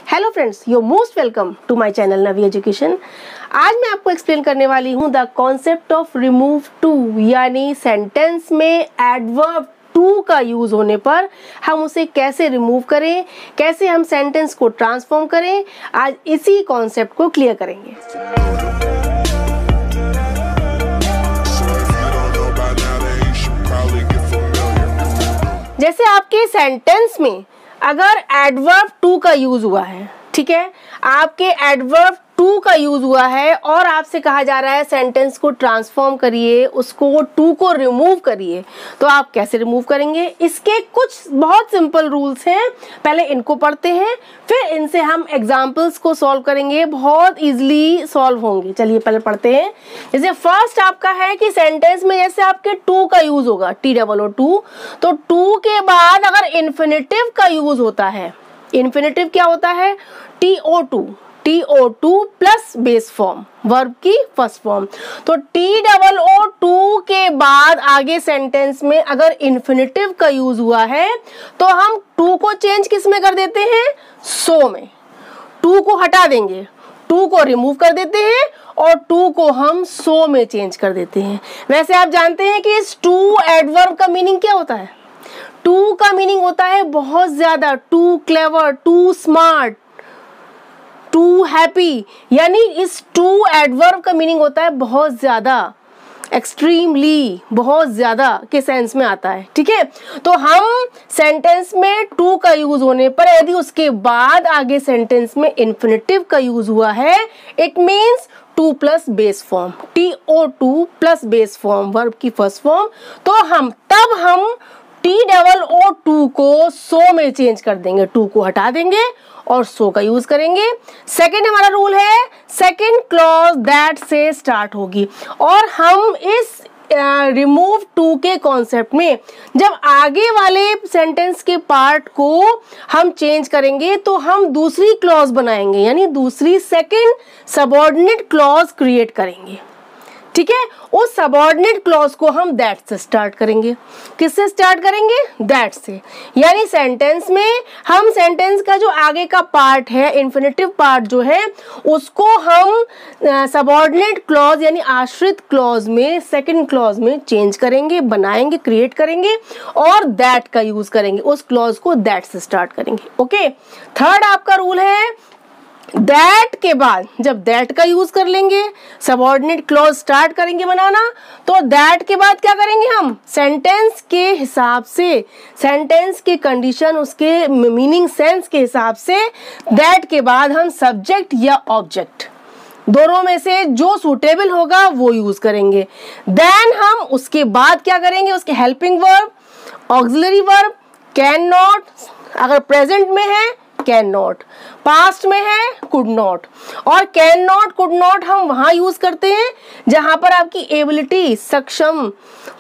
Hello friends, you most welcome to my channel Navi education. आज मैं आपको एक्सप्लेन करने वाली हूँ the concept of remove too, यानी सेंटेंस में एडवर्ब टू का यूज होने पर हम उसे कैसे रिमूव करें, कैसे हम सेंटेंस को ट्रांसफॉर्म करें। आज इसी कॉन्सेप्ट को क्लियर करेंगे। जैसे आपके सेंटेंस में अगर एडवर्ब टू का यूज हुआ है, ठीक है, आपके एडवर्ब टू का यूज हुआ है और आपसे कहा जा रहा है सेंटेंस को ट्रांसफॉर्म करिए, उसको टू को रिमूव करिए, तो आप कैसे रिमूव करेंगे? इसके कुछ बहुत सिंपल रूल्स हैं। पहले इनको पढ़ते हैं, फिर इनसे हम एग्जाम्पल्स को सॉल्व करेंगे, बहुत इजीली सॉल्व होंगे। चलिए पहले पढ़ते हैं। जैसे फर्स्ट आपका है कि सेंटेंस में जैसे आपके टू का यूज होगा, TOO, तो टू के बाद अगर इन्फिनेटिव का यूज होता है, इन्फिनेटिव क्या होता है? TO2 plus base form, verb की फर्स्ट फॉर्म। तो TOO के बाद आगे सेंटेंस में अगर इन्फिनेटिव का यूज हुआ है तो हम टू को चेंज किस में कर देते हैं? सो में। टू को हटा देंगे, टू को रिमूव कर देते हैं और टू को हम सो में चेंज कर देते हैं। वैसे आप जानते हैं कि इस टू एडवर्ब का मीनिंग क्या होता है? टू का मीनिंग होता है बहुत ज्यादा, too clever, too smart, too happy, यानी इस टू एडवर्ब का मीनिंग होता है बहुत ज्यादा, एक्सट्रीमली, बहुत ज्यादा के सेंस में आता है। ठीक है, तो हम सेंटेंस में टू का यूज होने पर यदि उसके बाद आगे सेंटेंस में इन्फिनेटिव का यूज हुआ है, it means two plus base form, TO2 plus base form, verb की फर्स्ट फॉर्म, तो हम TOO को सो में चेंज कर देंगे, टू को हटा देंगे और सो का यूज करेंगे। सेकंड हमारा रूल है, सेकंड क्लॉज दैट से स्टार्ट होगी। और हम इस रिमूव टू के कॉन्सेप्ट में जब आगे वाले सेंटेंस के पार्ट को हम चेंज करेंगे तो हम दूसरी क्लॉज बनाएंगे, यानी दूसरी सेकंड सबऑर्डिनेट क्लॉज क्रिएट करेंगे। ठीक है, उस सबऑर्डिनेट क्लॉज को हम दैट से स्टार्ट करेंगे। किससे स्टार्ट करेंगे? दैट से। यानी सेंटेंस में हम सेंटेंस का जो आगे का पार्ट है, इन्फिनेटिव पार्ट जो है, उसको हम सबऑर्डिनेट क्लॉज यानी आश्रित क्लॉज में, सेकंड क्लॉज में चेंज करेंगे, बनाएंगे, क्रिएट करेंगे और दैट का यूज करेंगे, उस क्लॉज को दैट से स्टार्ट करेंगे। ओके, थर्ड आपका रूल है, दैट के बाद जब दैट का यूज कर लेंगे, सबऑर्डिनेट क्लॉज स्टार्ट करेंगे बनाना, तो दैट के बाद क्या करेंगे? हम सेंटेंस के हिसाब से, सेंटेंस की कंडीशन, उसके मीनिंग, सेंस के हिसाब से दैट के बाद हम सब्जेक्ट या ऑब्जेक्ट दोनों में से जो सूटेबल होगा वो यूज करेंगे। देन हम उसके बाद क्या करेंगे? उसके helping verb, auxiliary verb, can not, अगर प्रेजेंट में है कैन नॉट, पास्ट में है कुड नॉट। और कैन नॉट, कुड नॉट हम वहां यूज करते हैं जहां पर आपकी एबिलिटी, सक्षम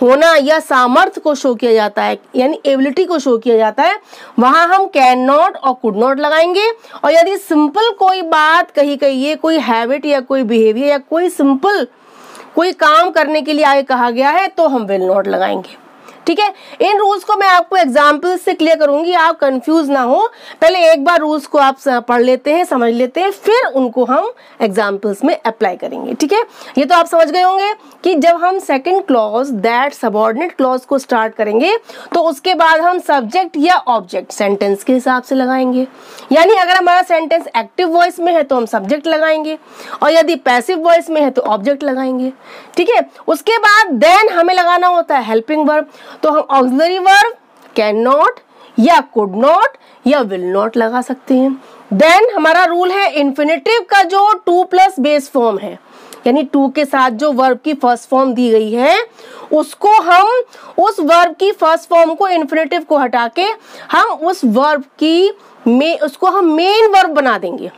होना या सामर्थ्य को शो किया जाता है, यानी एबिलिटी को शो किया जाता है, वहां हम कैन नॉट और कुड नॉट लगाएंगे। और यदि सिंपल कोई बात कही गई है, कोई हैबिट या कोई बिहेवियर या कोई सिंपल कोई काम करने के लिए आगे कहा गया है, तो हम विल नॉट लगाएंगे। ठीक है, इन रूल्स को मैं आपको एग्जाम्पल्स से क्लियर करूंगी, आप कंफ्यूज ना हो। पहले एक बार रूल्स को आप पढ़ लेते हैं, समझ लेते हैं, फिर उनको हम एग्जाम्पल्स में अप्लाई करेंगे। ठीक है, ये तो आप समझ गए होंगे कि जब हम second clause, that, subordinate clause को स्टार्ट करेंगे तो उसके बाद हम सब्जेक्ट या ऑब्जेक्ट सेंटेंस के हिसाब से लगाएंगे। यानी अगर हमारा सेंटेंस एक्टिव वॉइस में है तो हम सब्जेक्ट लगाएंगे और यदि पैसिव वॉइस में है तो ऑब्जेक्ट लगाएंगे। ठीक है, उसके बाद देन हमें लगाना होता है हेल्पिंग वर्ब, तो हम ऑक्सिलरी वर्ब कैन नॉट या कुड नॉट या विल नॉट लगा सकते हैं। देन हमारा रूल है, इन्फिनेटिव का जो टू प्लस बेस फॉर्म है, यानी टू के साथ जो वर्ब की फर्स्ट फॉर्म दी गई है, उसको हम, उस वर्ब की फर्स्ट फॉर्म को, इन्फिनेटिव को हटा के हम उस वर्ब की उसको हम मेन वर्ब बना देंगे।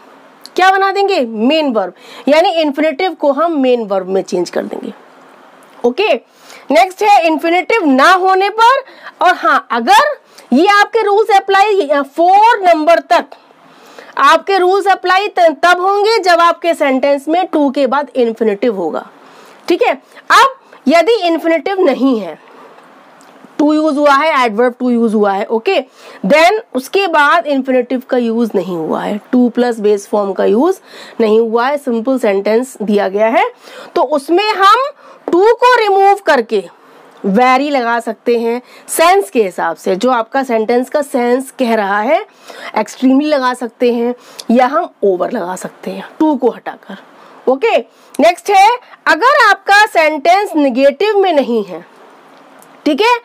क्या बना देंगे? मेन वर्ब, यानी इन्फिनेटिव को हम मेन वर्ब में चेंज कर देंगे। ओके, नेक्स्ट है इन्फिनेटिव ना होने पर, और हाँ, अगर ये आपके रूल्स अप्लाई 4 नंबर तक, आपके रूल्स अप्लाई तब होंगे जब आपके सेंटेंस में टू के बाद इन्फिनेटिव होगा। ठीक है, अब यदि इन्फिनेटिव नहीं है, टू यूज हुआ है, एडवर्ब टू यूज हुआ है, ओके। देन उसके बाद इन्फिनेटिव का यूज नहीं हुआ है, टू प्लस बेस फॉर्म का यूज नहीं हुआ है, सिंपल सेंटेंस दिया गया है। तो उसमें हम टू को रिमूव करके वेरी लगा सकते हैं सेंस के हिसाब से, जो आपका सेंटेंस का सेंस कह रहा है। एक्सट्रीमली लगा सकते हैं या हम ओवर लगा सकते हैं टू को हटाकर, ओके। नेक्स्ट है, अगर आपका सेंटेंस निगेटिव में नहीं है, ठीक है,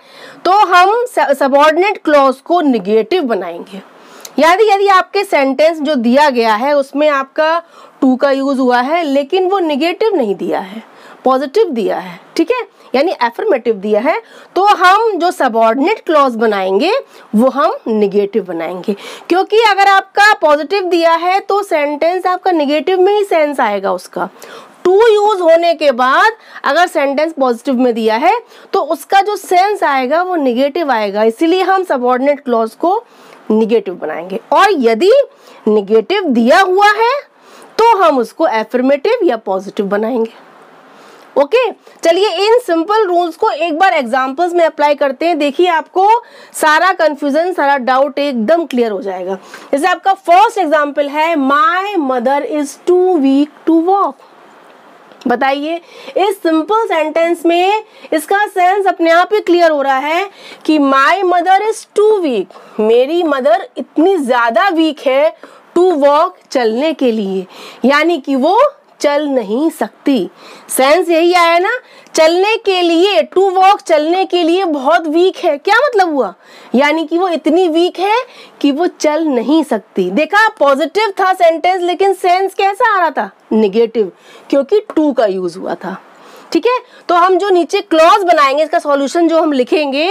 तो हम सबऑर्डिनेट क्लॉज को निगेटिव बनाएंगे। यदि आपके सेंटेंस जो दिया गया है उसमें आपका टू का यूज हुआ है लेकिन वो निगेटिव नहीं दिया है, पॉजिटिव दिया है, ठीक है, यानी एफर्मेटिव दिया है, तो हम जो सबऑर्डिनेट क्लॉज बनाएंगे वो हम निगेटिव बनाएंगे। क्योंकि अगर आपका पॉजिटिव दिया है तो सेंटेंस आपका निगेटिव में ही सेंस आएगा उसका। टू यूज होने के बाद अगर सेंटेंस पॉजिटिव में दिया है तो उसका जो सेंस आएगा वो निगेटिव आएगा, इसीलिए हम सबऑर्डिनेट क्लॉज को निगेटिव बनाएंगे। और यदि निगेटिव दिया हुआ है तो हम उसको एफर्मेटिव या पॉजिटिव बनाएंगे, ओके। चलिए इन सिंपल रूल्स को एक बार एग्जांपल्स में अप्लाई करते हैं। देखिए आपको सारा कंफ्यूजन, सारा डाउट एकदम क्लियर हो जाएगा। जैसे आपका फर्स्ट एग्जांपल है, my mother is too weak to walk. बताइए, इस सिंपल सेंटेंस में इसका सेंस अपने आप ही क्लियर हो रहा है कि my mother is too weak, मेरी मदर इतनी ज्यादा वीक है टू वॉक, चलने के लिए, यानी कि वो चल नहीं सकती। सेंस यही आया ना, चलने के लिए, टू वॉक चलने के लिए बहुत वीक है, क्या मतलब हुआ, यानी कि वो इतनी वीक है कि वो चल नहीं सकती। देखा, पॉजिटिव था सेंटेंस लेकिन सेंस कैसा आ रहा था, निगेटिव, क्योंकि टू का यूज हुआ था, ठीक है। तो हम जो नीचे क्लॉज बनाएंगे, इसका सॉल्यूशन जो हम लिखेंगे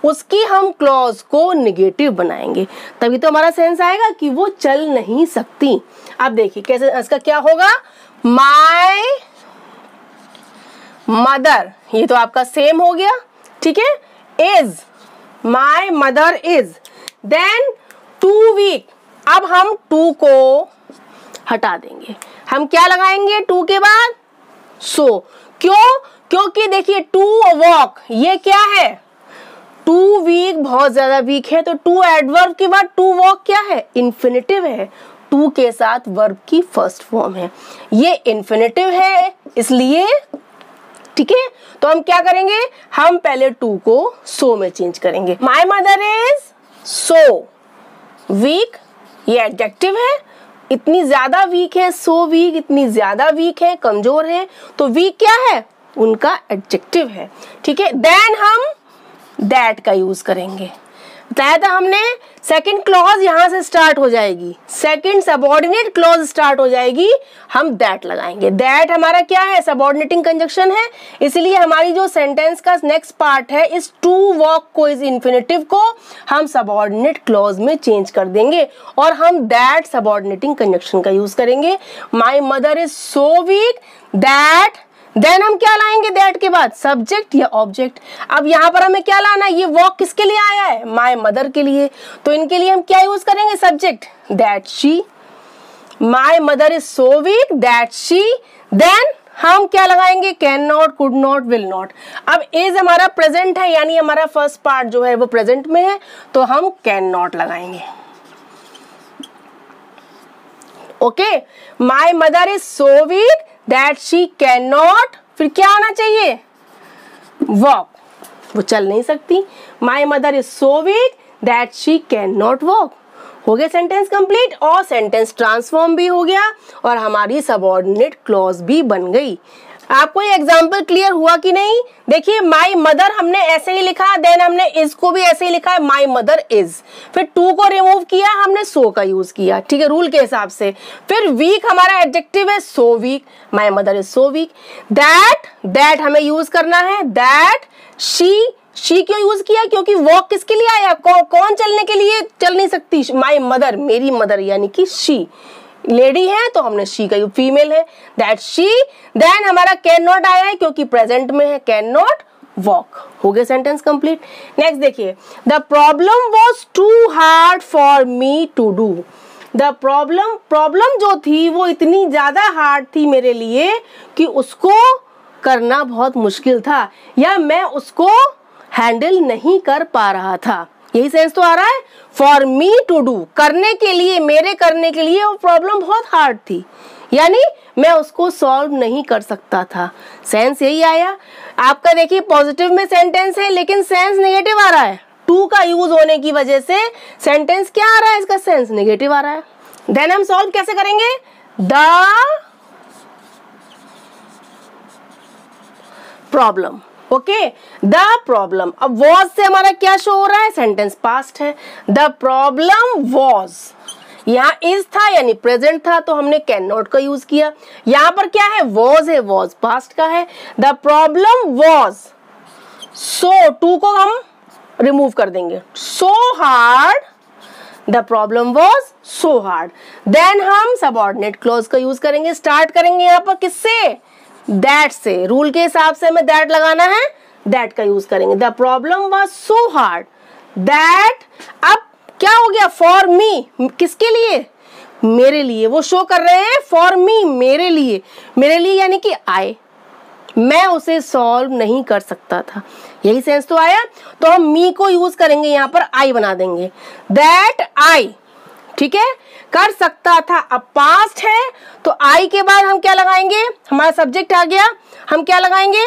उसकी हम क्लॉज को निगेटिव बनाएंगे, तभी तो हमारा सेंस आएगा कि वो चल नहीं सकती। अब देखिए कैसे इसका क्या होगा, माय मदर, ये तो आपका सेम हो गया, ठीक है, is, my mother is, then too weak. अब हम टू को हटा देंगे, हम क्या लगाएंगे टू के बाद, सो। क्यों, क्योंकि देखिए टू वॉक ये क्या है, टू वीक बहुत ज्यादा वीक है, तो टू एडवर्ब के बाद टू वॉक क्या है, इन्फिनेटिव है, टू के साथ वर्ब की फर्स्ट फॉर्म है, ये इन्फिनेटिव है इसलिए, ठीक है। तो हम क्या करेंगे, हम पहले टू को सो में चेंज करेंगे। My mother is so week, ये एडजेक्टिव है, इतनी ज्यादा वीक है, सो वीक, इतनी ज्यादा वीक है, कमजोर है, तो वीक क्या है, उनका एडजेक्टिव है, ठीक है। देन हम दैट का यूज करेंगे, बताया था हमने, सेकंड क्लॉज यहां से स्टार्ट हो जाएगी, सेकंड सबऑर्डिनेट क्लॉज स्टार्ट हो जाएगी, हम दैट लगाएंगे। दैट हमारा क्या है, सबऑर्डिनेटिंग कंजक्शन है, इसलिए हमारी जो सेंटेंस का नेक्स्ट पार्ट है, इस टू वॉक को, इस इन्फिनेटिव को हम सबऑर्डिनेट क्लॉज में चेंज कर देंगे और हम दैट सबऑर्डिनेटिंग कंजक्शन का यूज करेंगे। My mother is so weak that, then हम क्या लाएंगे दैट के बाद, सब्जेक्ट या ऑब्जेक्ट। अब यहाँ पर हमें क्या लाना है, ये वॉक किसके लिए आया है, माय मदर के लिए, तो इनके लिए हम क्या यूज करेंगे, subject, that she, my mother is so weak that she, then हम क्या लगाएंगे, can not, could not, will not. अब इज हमारा प्रेजेंट है, यानी हमारा फर्स्ट पार्ट जो है वो प्रेजेंट में है, तो हम कैन नॉट लगाएंगे, okay. My mother is so weak that she can not, फिर क्या आना चाहिए, वॉक, वो चल नहीं सकती। My mother is so weak that she can not walk, हो गया सेंटेंस कंप्लीट और सेंटेंस ट्रांसफॉर्म भी हो गया और हमारी सबऑर्डिनेट क्लॉज भी बन गई। आपको ये एग्जाम्पल क्लियर हुआ कि नहीं? देखिए माई मदर हमने ऐसे ही लिखा, देन हमने इज को भी ऐसे ही लिखा है, माई मदर इज, फिर टू को रिमूव किया, हमने सो का यूज किया, ठीक है, रूल के हिसाब से। फिर वीक हमारा एडजेक्टिव है, so weak, my mother is so weak. That हमें यूज करना है, दैट शी क्यों यूज किया, क्योंकि वॉक किसके लिए आया, कौन चलने के लिए चल नहीं सकती, माई मदर, मेरी मदर, यानी कि शी लेडी है तो हमने शी का यूज, फीमेल है दैट शी। देन हमारा कैन नॉट आया है क्योंकि प्रेजेंट में है, कैन नॉट वॉक, हो गया सेंटेंस कंप्लीट। नेक्स्ट देखिए, the problem was too hard for me to do. The problem जो थी वो इतनी ज्यादा हार्ड थी मेरे लिए कि उसको करना बहुत मुश्किल था, या मैं उसको हैंडल नहीं कर पा रहा था। यही सेंस तो आ रहा है। फॉर मी टू डू, करने के लिए, मेरे करने के लिए वो प्रॉब्लम बहुत हार्ड थी, यानी मैं उसको सॉल्व नहीं कर सकता था। सेंस यही आया। आपका देखिए पॉजिटिव में सेंटेंस है लेकिन सेंस नेगेटिव आ रहा है। टू का यूज होने की वजह से सेंटेंस क्या आ रहा है, इसका सेंस नेगेटिव आ रहा है। देन हम सॉल्व कैसे करेंगे, the problem. Okay, the problem. अब वॉज से हमारा क्या शो हो रहा है, सेंटेंस पास्ट है। द प्रॉब्लम वॉज, यहाँ इज था यानी प्रेजेंट था तो हमने कैन नॉट का यूज किया। यहाँ पर क्या है, वॉज है, वॉज पास्ट का है। The problem was, so too को हम रिमूव कर देंगे, so hard, the problem was so hard. Then हम सबऑर्डिनेट क्लॉज का यूज करेंगे, स्टार्ट करेंगे यहाँ पर किससे, दैट से। रूल के हिसाब से हमें दैट लगाना है, दैट का यूज करेंगे। The problem was so hard that, अब क्या हो गया, फॉर मी, किसके लिए, मेरे लिए। वो शो कर रहे हैं फॉर मी, मेरे लिए, मेरे लिए यानी कि आई, मैं उसे सॉल्व नहीं कर सकता था। यही सेंस तो आया। तो हम मी को यूज करेंगे, यहाँ पर आई बना देंगे, दैट आई, ठीक है, कर सकता था। अब पास्ट है तो आई के बाद हम क्या लगाएंगे, हमारा सब्जेक्ट आ गया, हम क्या लगाएंगे,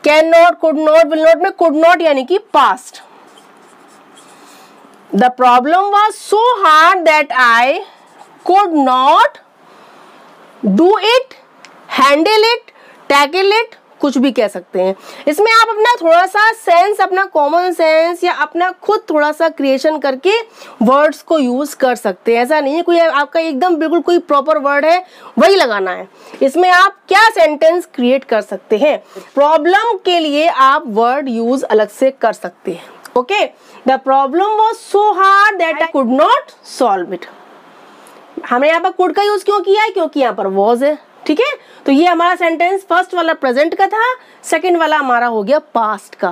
can not, could not, will not में कुड नॉट यानी कि past. The problem was so hard that I could not do it, handle it, tackle it, कुछ भी कह सकते हैं। इसमें आप अपना थोड़ा सा सेंस, अपना कॉमन सेंस या अपना खुद थोड़ा सा क्रिएशन करके वर्ड्स को यूज कर सकते हैं। ऐसा नहीं है कोई आपका एकदम बिल्कुल कोई प्रॉपर वर्ड है वही लगाना है। इसमें आप क्या सेंटेंस क्रिएट कर सकते हैं, प्रॉब्लम के लिए आप वर्ड यूज अलग से कर सकते हैं। Okay, the problem was so hard that I could not solve it. हमने यहाँ पर कुड का यूज क्यों किया है, क्योंकि यहाँ पर वॉज है, ठीक है। तो ये हमारा सेंटेंस फर्स्ट वाला प्रेजेंट का था, सेकंड वाला हमारा हो गया पास्ट का,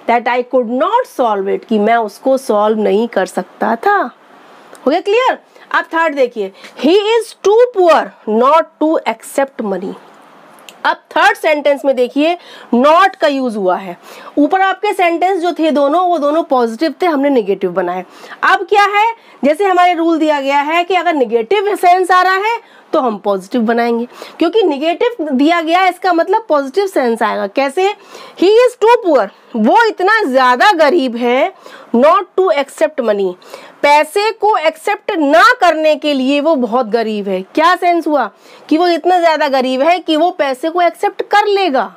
that I could not solve it, कि मैं उसको सॉल्व नहीं कर सकता था। हो गया क्लियर। अब थर्ड देखिए, he is too poor not to accept money. अब थर्ड सेंटेंस में देखिए नॉट का यूज हुआ है। ऊपर आपके सेंटेंस जो थे दोनों, वो दोनों पॉजिटिव थे, हमने नेगेटिव बनाए। अब क्या है, जैसे हमारे रूल दिया गया है कि अगर नेगेटिव सेंस आ रहा है तो हम पॉजिटिव बनाएंगे, क्योंकि नेगेटिव दिया गया है इसका मतलब पॉजिटिव सेंस आएगा। कैसे, ही इज टू पुअर, वो इतना ज्यादा गरीब है, नॉट टू एक्सेप्ट मनी, पैसे को एक्सेप्ट ना करने के लिए वो बहुत गरीब है। क्या सेंस हुआ, कि वो इतना ज्यादा गरीब है कि वो पैसे को एक्सेप्ट कर लेगा।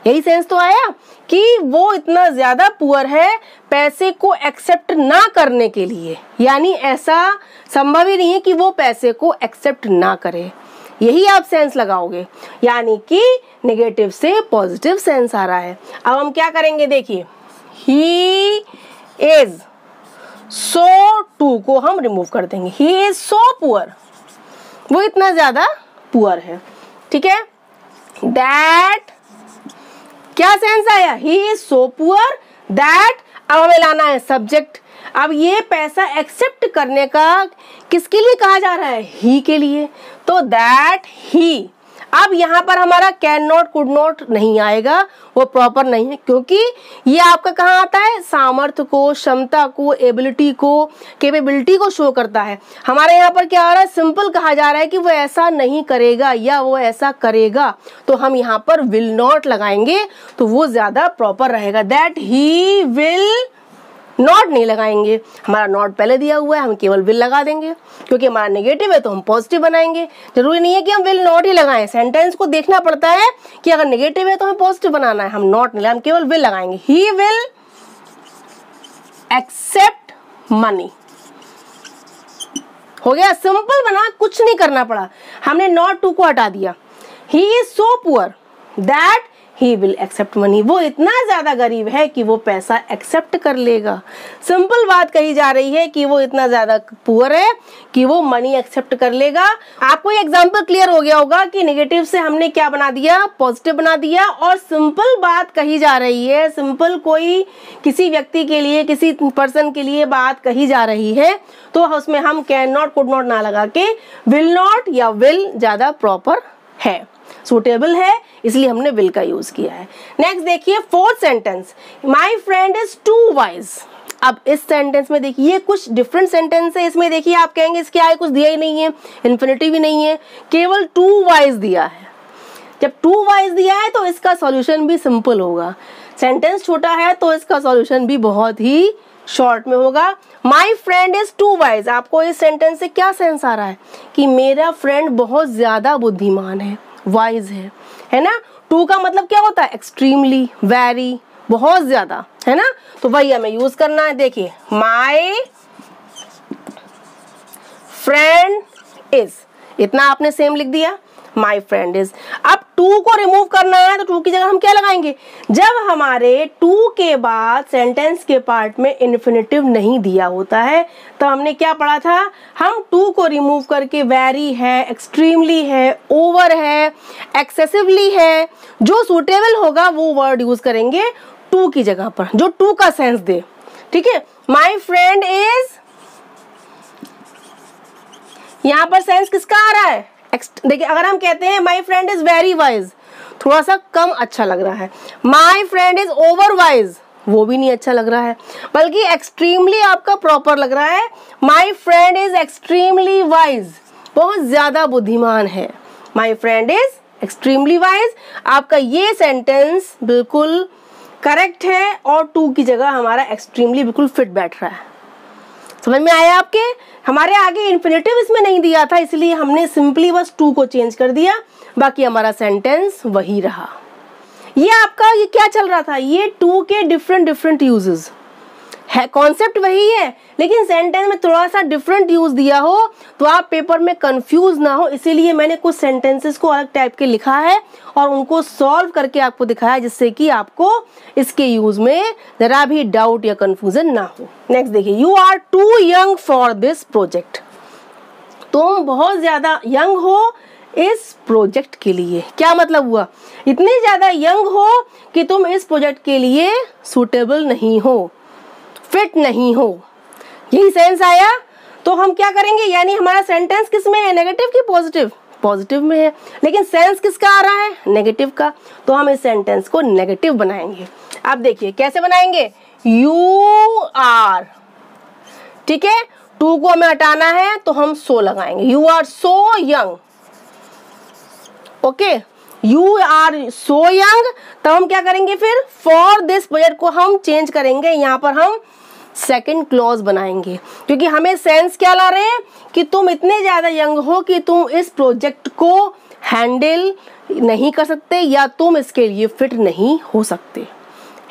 यही सेंस तो आया कि वो इतना ज्यादा पुअर है पैसे को एक्सेप्ट ना करने के लिए, यानी ऐसा संभव ही नहीं है कि वो पैसे को एक्सेप्ट ना करे। यही आप सेंस लगाओगे, यानी कि नेगेटिव से पॉजिटिव सेंस आ रहा है। अब हम क्या करेंगे, देखिए ही इज, सो टू को हम रिमूव कर देंगे, ही इज सो पुअर, वो इतना ज्यादा पुअर है, ठीक है। दैट, क्या सेंस आया, ही इज सो पुअर दैट, अब हमें लाना है सब्जेक्ट। अब ये पैसा एक्सेप्ट करने का किसके लिए कहा जा रहा है, ही के लिए, तो दैट ही। अब यहाँ पर हमारा कैन नॉट, कुड नॉट नहीं आएगा, वो प्रॉपर नहीं है, क्योंकि ये आपका कहाँ आता है, सामर्थ्य को, क्षमता को, एबिलिटी को, कैपेबिलिटी को शो करता है। हमारे यहाँ पर क्या आ रहा है, सिंपल कहा जा रहा है कि वो ऐसा नहीं करेगा या वो ऐसा करेगा, तो हम यहाँ पर विल नॉट लगाएंगे तो वो ज्यादा प्रॉपर रहेगा। दैट ही विल नॉट नहीं लगाएंगे, हमारा नॉट पहले दिया हुआ है, हम केवल विल लगा देंगे, क्योंकि हमारा नेगेटिव है तो हम पॉजिटिव बनाएंगे। जरूरी नहीं है कि हम विल नॉट ही लगाएं, सेंटेंस को देखना पड़ता है कि अगर नेगेटिव है तो हमें पॉजिटिव बनाना है, हम नॉट नहीं, हम केवल विल लगाएंगे। ही विल एक्सेप्ट मनी, हो गया, सिंपल बना, कुछ नहीं करना पड़ा, हमने नॉट टू को हटा दिया। He is so poor that he will accept money, वो इतना ज्यादा गरीब है कि वो पैसा एक्सेप्ट कर लेगा। सिंपल बात कही जा रही है कि वो इतना ज्यादा पुअर है कि वो मनी एक्सेप्ट कर लेगा। आपको ये एग्जांपल क्लियर हो गया होगा कि नेगेटिव से हमने क्या बना दिया, पॉजिटिव बना दिया, और सिंपल बात कही जा रही है, सिंपल कोई किसी व्यक्ति के लिए, किसी पर्सन के लिए बात कही जा रही है, तो उसमें हम कैन नॉट, कुड नॉट ना लगा के विल नॉट या विल ज्यादा प्रॉपर है। सूटेबल है, इसलिए हमने विल का यूज किया है। नेक्स्ट देखिए fourth sentence, my friend is too wise. अब इस सेंटेंस में देखिए कुछ डिफरेंट सेंटेंस है, इसमें देखिए आप कहेंगे इसके आगे कुछ दिया ही नहीं है, इन्फिनिटिव भी नहीं है, केवल टू वाइज दिया है। जब टू वाइज दिया है तो इसका सॉल्यूशन भी सिंपल होगा। सेंटेंस छोटा है तो इसका सॉल्यूशन भी बहुत ही शॉर्ट में होगा। My friend is too wise, आपको इस सेंटेंस से क्या सेंस आ रहा है कि मेरा फ्रेंड बहुत ज्यादा बुद्धिमान है, वाइज है ना। टू का मतलब क्या होता है, एक्सट्रीमली, वेरी, बहुत ज्यादा, है ना। तो वही हमें यूज करना है। देखिए माई फ्रेंड इज, इतना आपने सेम लिख दिया, माई फ्रेंड इज। अब टू को रिमूव करना है तो टू की जगह हम क्या लगाएंगे, जब हमारे टू के बाद सेंटेंस के पार्ट में इन्फिनिटिव नहीं दिया होता है तो हमने क्या पढ़ा था, हम टू को रिमूव करके वेरी है, एक्सट्रीमली है, ओवर है, एक्सेसिवली है, जो सुटेबल होगा वो वर्ड यूज करेंगे टू की जगह पर, जो टू का सेंस दे। ठीक है, माई फ्रेंड इज, यहां पर सेंस किसका आ रहा है, देखिए अगर हम कहते हैं माई फ्रेंड इज वेरी वाइज, थोड़ा सा कम अच्छा लग रहा है। माई फ्रेंड इज ओवर वाइज, वो भी नहीं अच्छा लग रहा है, बल्कि एक्सट्रीमली आपका प्रॉपर लग रहा है। माई फ्रेंड इज एक्सट्रीमली वाइज, बहुत ज्यादा बुद्धिमान है। माई फ्रेंड इज एक्सट्रीमली वाइज, आपका ये सेंटेंस बिल्कुल करेक्ट है और टू की जगह हमारा एक्सट्रीमली बिल्कुल फिट बैठ रहा है। समझ में आया आपके, हमारे आगे इन्फिनिटिव इसमें नहीं दिया था इसलिए हमने सिंपली बस टू को चेंज कर दिया, बाकी हमारा सेंटेंस वही रहा। ये आपका ये क्या चल रहा था, ये टू के डिफरेंट यूजेस है, कॉन्सेप्ट वही है लेकिन सेंटेंस में थोड़ा सा डिफरेंट यूज दिया हो तो आप पेपर में कंफ्यूज ना हो, इसीलिए मैंने कुछ सेंटेंसेस को अलग टाइप के लिखा है और उनको सॉल्व करके आपको दिखाया जिससे कि आपको इसके यूज में जरा भी डाउट या कंफ्यूजन ना हो। नेक्स्ट देखिए, you are too young for this project, तुम बहुत ज्यादा यंग हो इस प्रोजेक्ट के लिए। क्या मतलब हुआ, इतने ज्यादा यंग हो कि तुम इस प्रोजेक्ट के लिए सुटेबल नहीं हो, फिट नहीं हो, यही सेंस आया। तो हम क्या करेंगे, यानी हमारा सेंटेंस किस में है, नेगेटिव की पॉजिटिव, पॉजिटिव में है, लेकिन सेंस किसका आ रहा है, नेगेटिव का, तो हम इस सेंटेंस को नेगेटिव बनाएंगे। अब देखिए कैसे बनाएंगे, यू आर, ठीक है, टू को हमें हटाना है तो हम सो लगाएंगे, you are so young, okay, you are so young. तब हम क्या करेंगे फिर, फॉर दिस प्रोजेक्ट को हम चेंज करेंगे, यहाँ पर हम सेकंड क्लॉज बनाएंगे क्योंकि हमें सेंस क्या ला रहे हैं कि तुम इतने ज्यादा यंग हो कि तुम इस प्रोजेक्ट को हैंडल नहीं कर सकते या तुम इसके लिए फिट नहीं हो सकते,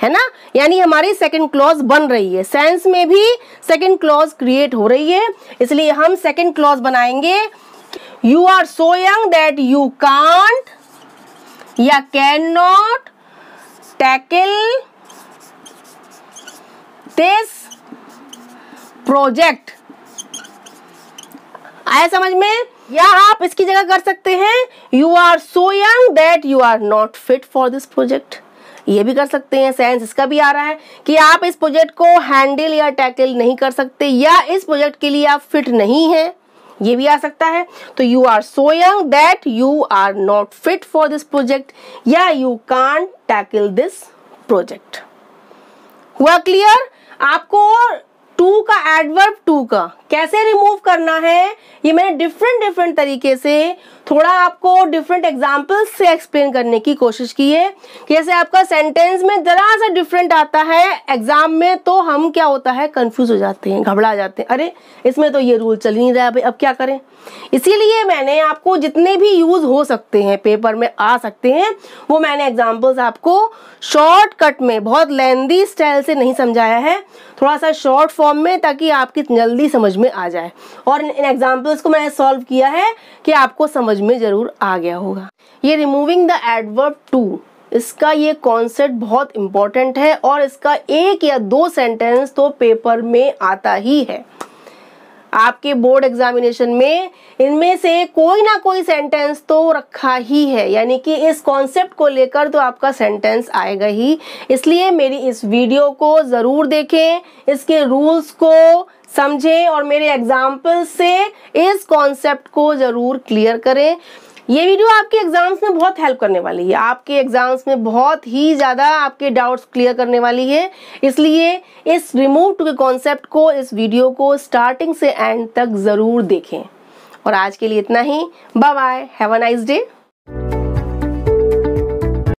है ना। यानी हमारी सेकंड क्लॉज बन रही है, सेंस में भी सेकंड क्लॉज क्रिएट हो रही है, इसलिए हम सेकंड क्लॉज बनाएंगे, you are so young that you can't या can not tackle this project. आया समझ में, या आप इसकी जगह कर सकते हैं, you are so young that you are not fit for this project, ये भी कर सकते हैं। सेंस इसका भी आ रहा है कि आप इस प्रोजेक्ट को हैंडल या टैकल नहीं कर सकते या इस प्रोजेक्ट के लिए आप फिट नहीं हैं, ये भी आ सकता है। तो you are so young that you are not fit for this project या you can't tackle this project. हुआ क्लियर आपको। टू का एडवर्ब टू का कैसे रिमूव करना है ये मैंने डिफरेंट तरीके से थोड़ा आपको डिफरेंट एग्जांपल्स से एक्सप्लेन करने की कोशिश की है। जैसे आपका सेंटेंस में जरा सा डिफरेंट आता है एग्जाम में तो हम क्या होता है, कंफ्यूज हो जाते हैं, घबरा जाते हैं, अरे इसमें तो ये रूल चल ही नहीं रहा है भाई, अब क्या करें। इसीलिए मैंने आपको जितने भी यूज हो सकते हैं, पेपर में आ सकते हैं, वो मैंने एग्जाम्पल्स आपको शॉर्टकट में, बहुत लेंदी स्टाइल से नहीं समझाया है, थोड़ा सा शॉर्ट फॉर्म में, ताकि आपकी जल्दी समझ में आ जाए। और इन एग्जाम्पल्स को मैंने सॉल्व किया है कि आपको समझ में जरूर आ गया होगा। ये रिमूविंग द एडवर्ब टू, इसका ये कॉन्सेप्ट बहुत इंपॉर्टेंट है और इसका एक या दो सेंटेंस तो पेपर में आता ही है। आपके बोर्ड एग्जामिनेशन में इनमें से कोई ना कोई सेंटेंस तो रखा ही है, यानी कि इस कॉन्सेप्ट को लेकर तो आपका सेंटेंस आएगा ही। इसलिए मेरी इस वीडियो को जरूर देखें, इसके रूल्स को समझें और मेरे एग्जाम्पल से इस कॉन्सेप्ट को जरूर क्लियर करें। ये वीडियो आपके एग्जाम्स में बहुत हेल्प करने वाली है, आपके एग्जाम्स में बहुत ही ज़्यादा आपके डाउट्स क्लियर करने वाली है। इसलिए इस रिमूव टू के कॉन्सेप्ट को, इस वीडियो को स्टार्टिंग से एंड तक ज़रूर देखें। और आज के लिए इतना ही। Bye bye, have a nice day.